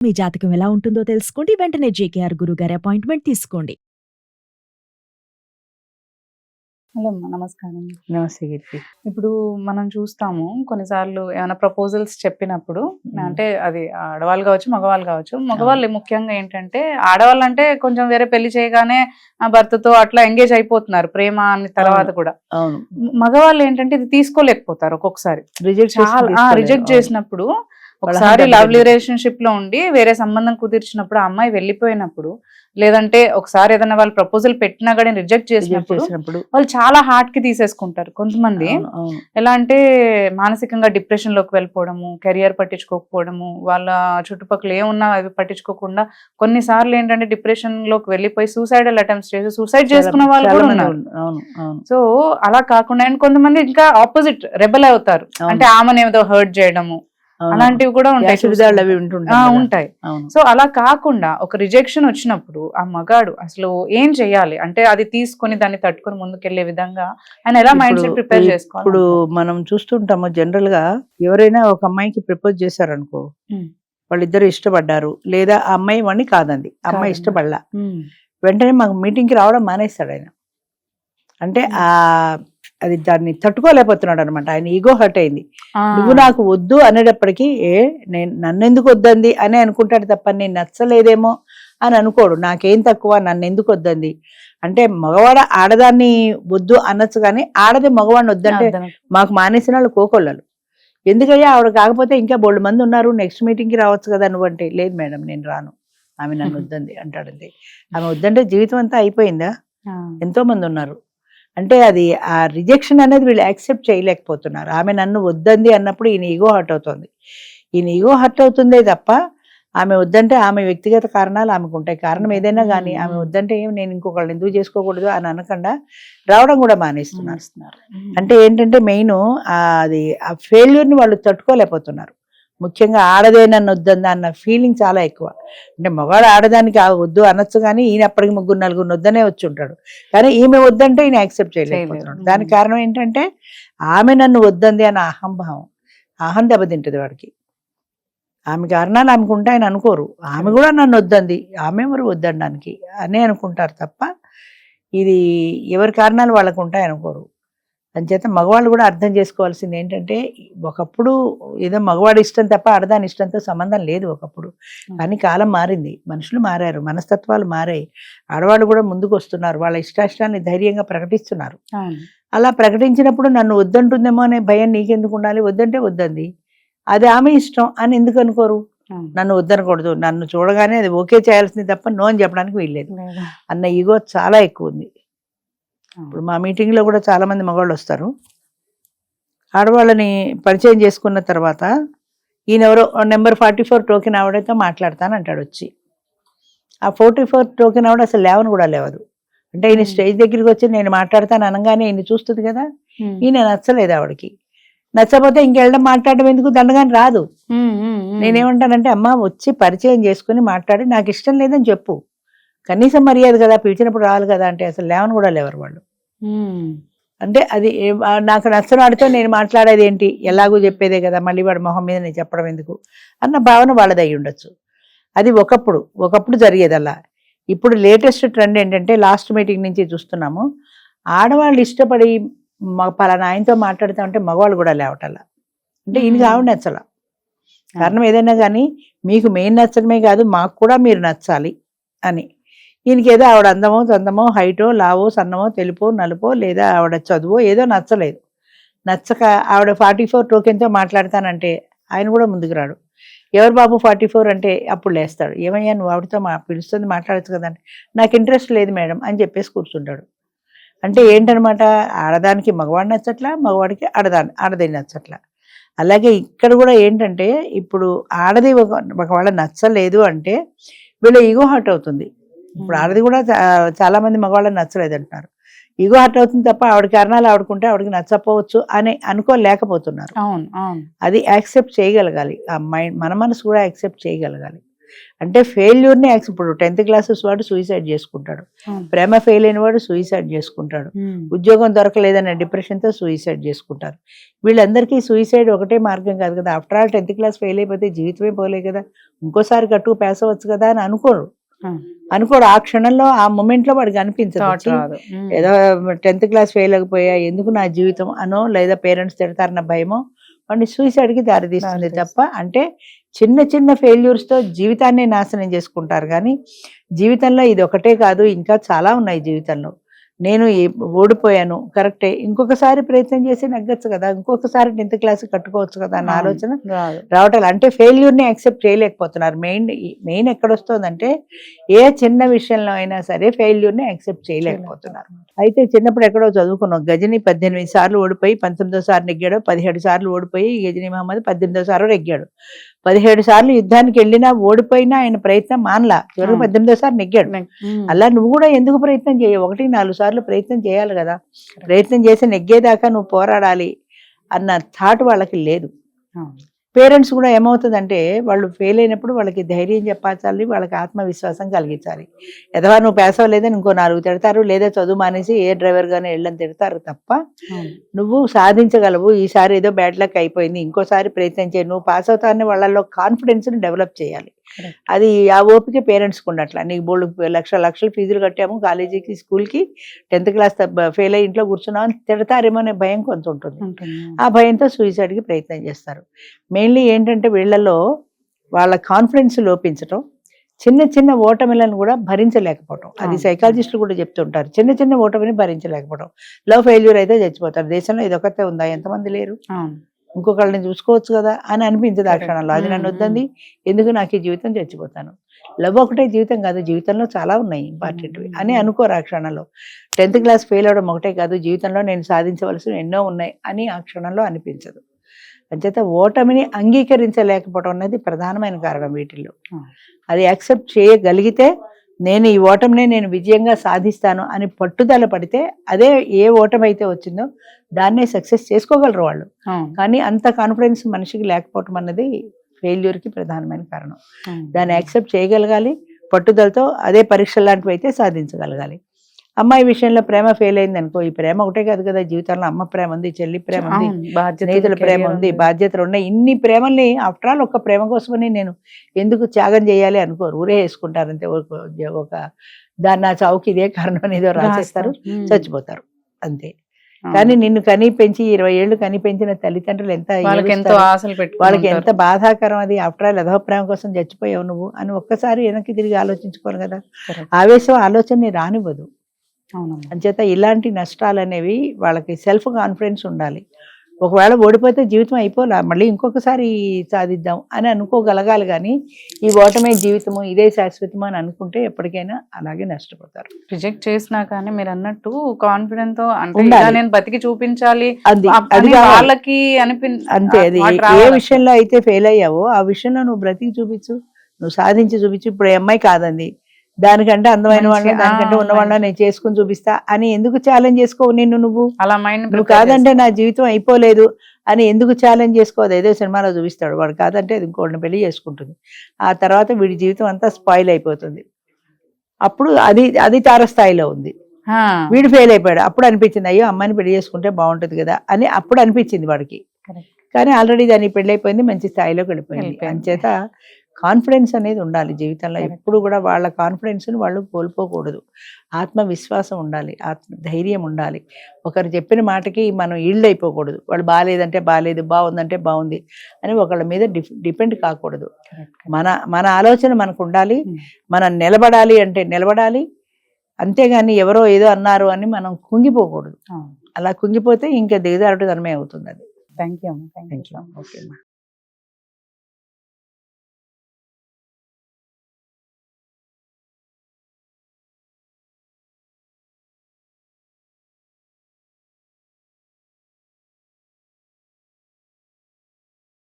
మీ జాతకం ఎలా ఉంటుందో తెలుసుకోండి. వెంటనే జేకేఆర్ గురుగారి అపాయింట్మెంట్ తీసుకోండి. హలో అమ్మా, నమస్కారం. నమస్తే కీర్తి. ఇప్పుడు మనం చూస్తాము కొన్నిసార్లు ఏమైనా ప్రపోజల్స్ చెప్పినప్పుడు, అంటే అది ఆడవాళ్ళు కావచ్చు మగవాళ్ళు కావచ్చు. మగవాళ్ళు ముఖ్యంగా ఏంటంటే, ఆడవాళ్ళు అంటే కొంచెం వేరే పెళ్లి చేయగానే ఆ భర్తతో అట్లా ఎంగేజ్ అయిపోతున్నారు ప్రేమ అని తర్వాత కూడా. అవును, మగవాళ్ళు ఏంటంటే ఇది తీసుకోలేకపోతారు ఒక్కొక్కసారి. రిజెక్ట్ చేసినప్పుడు ఒకసారి లవ్ రిలేషన్షిప్ లో ఉండి వేరే సంబంధం కుదిర్చినప్పుడు ఆ అమ్మాయి వెళ్ళిపోయినప్పుడు, లేదంటే ఒకసారి ఏదైనా వాళ్ళు ప్రపోజల్ పెట్టినా కానీ రిజెక్ట్ చేసినప్పుడు వాళ్ళు చాలా హార్ట్ కి తీసేసుకుంటారు. కొంతమంది ఎలా అంటే మానసికంగా డిప్రెషన్ లోకి వెళ్ళిపోవడము, కెరియర్ పట్టించుకోకపోవడము, వాళ్ళ చుట్టుపక్కల ఏమున్నా అవి పట్టించుకోకుండా కొన్నిసార్లు ఏంటంటే డిప్రెషన్ లోకి వెళ్ళిపోయి సూసైడల్ అటెంప్ట్స్ చేసి సూసైడ్ చేసుకున్న వాళ్ళు కూడా ఉన్నారు. సో అలా కాకుండా అండ్ కొంతమంది ఇంకా ఆపోజిట్ రెబెల్ అవుతారు, అంటే ఆమెను ఏదో హర్ట్ చేయడము అలాంటివి కూడా ఉంటాయి. సో అలా కాకుండా ఒక రిజెక్షన్ వచ్చినప్పుడు ఆ మగాడు అసలు ఏం చెయ్యాలి అంటే, అది తీసుకొని దాన్ని తట్టుకొని ముందుకెళ్లే విధంగా ఆయన ఎలా మైండ్ సెట్ ప్రిపేర్ చేసుకోవాలి? ఇప్పుడు మనం చూస్తుంటాము జనరల్ గా, ఎవరైనా ఒక అమ్మాయికి ప్రపోజ్ చేశారనుకో, వాళ్ళిద్దరు ఇష్టపడ్డారు, లేదా ఆ అమ్మాయి వాడిని కాదండి, అమ్మాయి ఇష్టపడలా, వెంటనే మాకు మీటింగ్ కి రావడం మానేస్తాడు ఆయన. అంటే అది దాన్ని తట్టుకోలేకపోతున్నాడు అనమాట. ఆయన ఈగో హర్ట్ అయింది. నువ్వు నాకు వద్దు అనేటప్పటికీ నన్ను ఎందుకు వద్దంది అని అనుకుంటాడు తప్ప నేను నచ్చలేదేమో అని అనుకోడు. నాకేం తక్కువ, నన్ను ఎందుకు వద్దంది అంటే, మగవాడ ఆడదాన్ని వద్దు అనొచ్చు కానీ ఆడది మగవాడిని వద్దంటే మాకు మానేసిన వాళ్ళు కోకొల్లలు. ఎందుకయ్యా ఆవిడ కాకపోతే ఇంకా బోల్డ్ మంది ఉన్నారు, నెక్స్ట్ మీటింగ్కి రావచ్చు కదా నువ్వంటే, లేదు మేడం నేను రాను, ఆమె నన్ను వద్దంది అంటాడండి. ఆమె వద్దంటే జీవితం అంతా అయిపోయిందా? ఎంతో మంది ఉన్నారు. అంటే అది ఆ రిజెక్షన్ అనేది వీళ్ళు యాక్సెప్ట్ చేయలేకపోతున్నారు. ఆమె నన్ను వద్దంది అన్నప్పుడు ఈయన ఈగో హర్ట్ అవుతుంది. ఈయన ఈగో హర్ట్ అవుతుందే తప్ప ఆమె వద్దంటే ఆమె వ్యక్తిగత కారణాలు ఆమెకు ఉంటాయి. కారణం ఏదైనా కానీ ఆమె వద్దంటే నేను ఇంకొకళ్ళు ఎందుకు చేసుకోకూడదు అని అనకుండా రావడం కూడా మానేస్తున్నారు. అంటే ఏంటంటే మెయిన్ అది ఆ ఫెయిల్యూర్ని వాళ్ళు తట్టుకోలేకపోతున్నారు. ముఖ్యంగా ఆడదే నన్ను వద్దందా అన్న ఫీలింగ్ చాలా ఎక్కువ. అంటే మగవాడు ఆడదానికి వద్దు అనొచ్చు కానీ ఈయన అప్పటికి 3-4 వద్దనే వచ్చి ఉంటాడు, కానీ ఈమె వద్దంటే ఈయన యాక్సెప్ట్ చేయలేకపోతున్నాడు. దానికి కారణం ఏంటంటే ఆమె నన్ను వద్దంది అన్న అహంభావం, అహం దెబ్బతింటుంది వాడికి. ఆమె కారణాలు ఆమెకు ఉంటాయని అనుకోరు, ఆమె కూడా నన్ను వద్దంది, ఆమె ఎవరు వద్దనడానికి అనే అనుకుంటారు తప్ప ఇది ఎవరి కారణాలు వాళ్ళకు ఉంటాయనుకోరు. అంచేత మగవాళ్ళు కూడా అర్థం చేసుకోవాల్సింది ఏంటంటే, ఒకప్పుడు ఏదో మగవాడి ఇష్టం తప్ప ఆడదాని ఇష్టంతో సంబంధం లేదు ఒకప్పుడు. కానీ కాలం మారింది, మనుషులు మారారు, మనస్తత్వాలు మారాయి, ఆడవాళ్ళు కూడా ముందుకు వస్తున్నారు, వాళ్ళ ఇష్టాన్ని ధైర్యంగా ప్రకటిస్తున్నారు. అలా ప్రకటించినప్పుడు నన్ను వద్దంటుందేమో అనే భయం నీకెందుకు ఉండాలి? వద్దంటే వద్దంది, అది ఆమె ఇష్టం అని ఎందుకు అనుకోరు? నన్ను వద్దనకూడదు, నన్ను చూడగానే అది ఓకే చేయాల్సింది తప్ప నో అని చెప్పడానికి వీల్లేదు అన్న ఈగో చాలా ఎక్కువ ఉంది. ఇప్పుడు మా మీటింగ్లో కూడా చాలామంది మగవాళ్ళు వస్తారు. ఆడవాళ్ళని పరిచయం చేసుకున్న తర్వాత ఈయన ఎవరో నెంబర్ 44 టోకెన్ ఆవిడతో మాట్లాడతాను అంటాడు వచ్చి. ఆ 44 టోకెన్ ఆవిడ అసలు లేవని కూడా లేవదు. అంటే ఈయన స్టేజ్ దగ్గరికి వచ్చి నేను మాట్లాడతాను అనగానే ఈయన చూస్తుంది కదా, ఈయన నచ్చలేదు ఆవిడకి. నచ్చకపోతే ఇంకెళ్ళడం మాట్లాడడం ఎందుకు, దండగాని రాదు. నేనేమంటానంటే, అమ్మ వచ్చి పరిచయం చేసుకుని మాట్లాడి నాకు ఇష్టం లేదని చెప్పు, కనీసం మర్యాద కదా, పిలిచినప్పుడు రావాలి కదా అంటే అసలు లేవని కూడా లేవరు వాళ్ళు. అంటే అది నాకు నచ్చని వాడితో నేను మాట్లాడేది ఏంటి, ఎలాగూ చెప్పేదే కదా, మళ్ళీ వాడి మొహం మీద నేను చెప్పడం ఎందుకు అన్న భావన వాళ్ళది అయి ఉండొచ్చు. అది ఒకప్పుడు జరిగేది అలా. ఇప్పుడు లేటెస్ట్ ట్రెండ్ ఏంటంటే, లాస్ట్ మీటింగ్ నుంచి చూస్తున్నాము, ఆడవాళ్ళు ఇష్టపడి పలానా ఆయనతో మాట్లాడుతూ ఉంటే మగవాళ్ళు కూడా లేవటల్లా. అంటే ఈయనకి ఆవిడ నచ్చల. కారణం ఏదైనా కానీ మీకు మెయిన్ నచ్చడమే కాదు, మాకు కూడా మీరు నచ్చాలి అని. ఈయనకి ఏదో ఆవిడ అందమో చందమో, హైటో లావో సన్నమో తెలుపో నలుపో లేదా ఆవిడ చదువో ఏదో నచ్చలేదు. నచ్చక ఆవిడ 44 టోకెన్తో మాట్లాడతానంటే ఆయన కూడా ముందుకు రాడు. ఎవరు బాబు 44 అంటే అప్పుడు లేస్తాడు. ఏమయ్యా నువ్వు ఆవిడతో పిలుస్తుంది మాట్లాడచ్చు కదంటే, నాకు ఇంట్రెస్ట్ లేదు మేడం అని చెప్పేసి కూర్చుంటాడు. అంటే ఏంటనమాట, ఆడదానికి మగవాడు నచ్చట్లా, మగవాడికి ఆడది నచ్చట్లా. అలాగే ఇక్కడ కూడా ఏంటంటే, ఇప్పుడు ఆడది ఒకవేళ నచ్చలేదు అంటే వీళ్ళ ఈగో హర్ట్ అవుతుంది. ఇప్పుడు ఆడది కూడా చాలా మంది మగవాళ్ళని నచ్చలేదు అంటున్నారు. ఈగో హర్ట్ అవుతుంది తప్ప ఆవిడ కారణాలు ఆవిడకుంటే ఆవిడకి నచ్చపోవచ్చు అని అనుకోలేకపోతున్నారు. అది యాక్సెప్ట్ చేయగలగాలి, ఆ మన మనసు కూడా యాక్సెప్ట్ చేయగలగాలి. అంటే ఫెయిల్యూర్ని ఇప్పుడు 10th క్లాసెస్ వాడు సూసైడ్ చేసుకుంటాడు, ప్రేమ ఫెయిల్ అయిన వాడు సూసైడ్ చేసుకుంటాడు, ఉద్యోగం దొరకలేదన్న డిప్రెషన్తో సూసైడ్ చేసుకుంటారు. వీళ్ళందరికీ సూసైడ్ ఒకటే మార్గం కాదు కదా. After all 10th class fail అయిపోతే జీవితమే పోలే కదా, ఇంకోసారి గట్టుకు పాస్ అవ్వచ్చు కదా అని అనుకోడు. ఆ క్షణంలో ఆ మూమెంట్లో వాడికి అనిపించదు ఏదో 10th క్లాస్ ఫెయిల్ అయిపోయా ఎందుకు నా జీవితం అనో, లేదా పేరెంట్స్ తిడతారన్న భయమో వాడిని సూసైడ్కి దారితీస్తుంది తప్ప. అంటే చిన్న చిన్న ఫెయిల్యూర్స్తో జీవితాన్ని నాశనం చేసుకుంటారు. కానీ జీవితంలో ఇది ఒకటే కాదు, ఇంకా చాలా ఉన్నాయి జీవితంలో. నేను ఓడిపోయాను కరెక్టే, ఇంకొకసారి ప్రయత్నం చేసి నగ్గచ్చు కదా, ఇంకొకసారి 10th క్లాస్ కట్టుకోవచ్చు కదా అన్న ఆలోచన రావటం. అంటే ఫెయిల్యూర్ని యాక్సెప్ట్ చేయలేకపోతున్నారు. మెయిన్ ఎక్కడొస్తుందంటే ఏ చిన్న విషయంలో అయినా సరే ఫెయిల్యూర్ని యాక్సెప్ట్ చేయలేకపోతున్నారు. అయితే చిన్నప్పుడు ఎక్కడో చదువుకున్నాం, గజని 18 సార్లు ఓడిపోయి 19వ సారి నెగ్గాడు, 17 సార్లు ఓడిపోయి గజని మహమ్మద్ 18వ సారి నెగ్గాడు. 17 సార్లు యుద్ధానికి వెళ్ళినా ఓడిపోయినా ఆయన ప్రయత్నం మానలా, చివరికి 18వ సారి నెగ్గాడు. అలా నువ్వు కూడా ఎందుకు ప్రయత్నం చేయవు, 1-4 సార్లు ప్రయత్నం చేయాలి కదా, ప్రయత్నం చేసి నెగ్గేదాకా నువ్వు పోరాడాలి అన్న థాట్ వాళ్ళకి లేదు. పేరెంట్స్ కూడా ఏమవుతుందంటే వాళ్ళు ఫెయిల్ అయినప్పుడు వాళ్ళకి ధైర్యం చెప్పాలి, వాళ్ళకి ఆత్మవిశ్వాసం కలిగించాలి. ఎదవా నువ్వు పాస్ అవ్వలేదని ఇంకో 4 తిడతారు, లేదా చదువు మానేసి ఏ డ్రైవర్గానే వెళ్ళని తిడతారు తప్ప నువ్వు సాధించగలవు, ఈసారి ఏదో బ్యాడ్ లక్ అయిపోయింది ఇంకోసారి ప్రయత్నం చేయి, నువ్వు పాస్ అవుతావని వాళ్ళలో కాన్ఫిడెన్స్ని డెవలప్ చేయాలి. అది ఆ ఓపిక పేరెంట్స్కి ఉండట్లా. నీకు బోల్డ్ లక్షలు ఫీజులు కట్టాము కాలేజీకి స్కూల్కి, 10th క్లాస్ ఫెయిల్ అయ్యి ఇంట్లో కూర్చున్నావు అని తిడతారేమో అనే భయం కొంచెం ఉంటుంది. ఆ భయంతో సూసైడ్కి ప్రయత్నం చేస్తారు. మెయిన్లీ ఏంటంటే వీళ్ళలో వాళ్ళ కాన్ఫిడెన్స్ లోపించటం, చిన్న చిన్న ఓటమిలను కూడా భరించలేకపోవటం. అది సైకాలజిస్టులు కూడా చెప్తుంటారు, చిన్న చిన్న ఓటమిని భరించలేకపోవడం. లవ్ ఫెయిల్యూర్ అయితే చచ్చిపోతారు, దేశంలో ఇదొకతే ఉందా, ఎంతమంది లేరు, ఇంకొకళ్ళని చూసుకోవచ్చు కదా అని అనిపించదు ఆ క్షణంలో. అది నన్ను వద్దంది ఎందుకు నాకు ఈ జీవితం చచ్చిపోతాను. లవ్ ఒకటే జీవితం కాదు, జీవితంలో చాలా ఉన్నాయి ఇంపార్టెంట్వి అని అనుకోరు ఆ క్షణంలో. 10th క్లాస్ ఫెయిల్ అవడం ఒకటే కాదు, జీవితంలో నేను సాధించవలసిన ఎన్నో ఉన్నాయి అని ఆ క్షణంలో అనిపించదు. అంచేత ఓటమిని అంగీకరించలేకపోవడం అనేది ప్రధానమైన కారణం వీటిల్లో. అది యాక్సెప్ట్ చేయగలిగితే నేను ఈ ఓటమిని నేను విజయంగా సాధిస్తాను అని పట్టుదల పడితే అదే ఏ ఓటమి అయితే వచ్చిందో దాన్నే సక్సెస్ చేసుకోగలరు వాళ్ళు. కానీ అంత కాన్ఫిడెన్స్ మనిషికి లేకపోవటం అన్నది ఫెయిల్యూర్కి ప్రధానమైన కారణం. దాన్ని యాక్సెప్ట్ చేయగలగాలి, పట్టుదలతో అదే పరీక్ష లాంటివి అయితే సాధించగలగాలి. అమ్మాయి విషయంలో ప్రేమ ఫెయిల్ అయింది అనుకో, ఈ ప్రేమ ఒకటే కాదు కదా జీవితంలో, అమ్మ ప్రేమ ఉంది, చెల్లి ప్రేమ ఉంది, స్నేహితుల ప్రేమ ఉంది, బాధ్యతలు ఉన్నాయి. ఇన్ని ప్రేమల్ని ఆఫ్టర్ ఆల్ ఒక్క ప్రేమ కోసమని నేను ఎందుకు త్యాగం చేయాలి అనుకోరు, ఊరే వేసుకుంటారు అంతే. ఒక దాన్ని నా చావుకి ఇదే కారణం ఏదో రాసేస్తారు, చచ్చిపోతారు అంతే. కానీ నిన్ను కని పెంచి 20 ఏళ్ళు కని పెంచిన తల్లిదండ్రులు వాళ్ళకి ఎంత బాధాకరం అది. ఆఫ్టర్ ఆల్ ఎదవ ప్రేమ కోసం చచ్చిపోయావు నువ్వు అని ఒక్కసారి వెనక్కి తిరిగి ఆలోచించుకోరు కదా. ఆవేశం ఆలోచనని రానివ్వదు. అంచేత ఇలాంటి నష్టాలు అనేవి వాళ్ళకి సెల్ఫ్ కాన్ఫిడెన్స్ ఉండాలి. ఒకవేళ ఓడిపోతే జీవితం అయిపోలా, మళ్ళీ ఇంకొకసారి సాధిద్దాం అని అనుకోగలగాలి. కానీ ఈ ఓటమే జీవితము, ఇదే శాశ్వతము అని అనుకుంటే ఎప్పటికైనా అలాగే నష్టపోతారు. రిజెక్ట్ చేసినా కానీ మీరు అన్నట్టు కాన్ఫిడెన్స్ తో అంటే నేను బతికి చూపించాలి వాళ్ళకి అంతే. అది ఏ విషయంలో అయితే ఫెయిల్ అయ్యావో ఆ విషయంలో నువ్వు బ్రతికి చూపించు, నువ్వు సాధించి చూపించు. ఇప్పుడు అమ్మాయి కాదండి, దానికంటే అందమైన వాళ్ళని దానికంటే ఉన్న వాళ్ళని నేను చేసుకుని చూపిస్తా అని ఎందుకు ఛాలెంజ్ చేసుకోవు నిన్ను నువ్వు? అలా మైండ్ నువ్వు కాదంటే నా జీవితం అయిపోలేదు అని ఎందుకు ఛాలెంజ్ చేసుకోవద్దు? ఏదో సినిమాలో చూపిస్తాడు వాడు కాదంటే అది ఇంకోటిని పెళ్లి చేసుకుంటుంది, ఆ తర్వాత వీడి జీవితం అంతా స్పాయిల్ అయిపోతుంది. అప్పుడు అది తారస్థాయిలో ఉంది, వీడు ఫెయిల్ అయిపోయాడు. అప్పుడు అనిపించింది అయ్యో అమ్మాయిని పెళ్లి చేసుకుంటే బాగుంటుంది కదా అని అప్పుడు అనిపించింది వాడికి. కానీ ఆల్రెడీ దానికి పెళ్లి అయిపోయింది, మంచి స్థాయిలోకి వెళ్ళిపోయింది. అంచేత కాన్ఫిడెన్స్ అనేది ఉండాలి జీవితంలో. ఎప్పుడు కూడా వాళ్ళ కాన్ఫిడెన్స్ని వాళ్ళు కోల్పోకూడదు. ఆత్మవిశ్వాసం ఉండాలి, ధైర్యం ఉండాలి. ఒకరు చెప్పిన మాటకి మనం ఈల్డ్ అయిపోకూడదు. వాళ్ళు బాగాలేదంటే బాగాలేదు, బాగుందంటే బాగుంది అని ఒకళ్ళ మీద డిపెండ్ కాకూడదు. మన ఆలోచన మనకు ఉండాలి. మనం నిలబడాలి అంటే నిలబడాలి, అంతేగాని ఎవరో ఏదో అన్నారు అని మనం కుంగిపోకూడదు. అలా కుంగిపోతే ఇంకా దిగజారుడు ధనమే అవుతుంది అది. Thank you. ఓకే.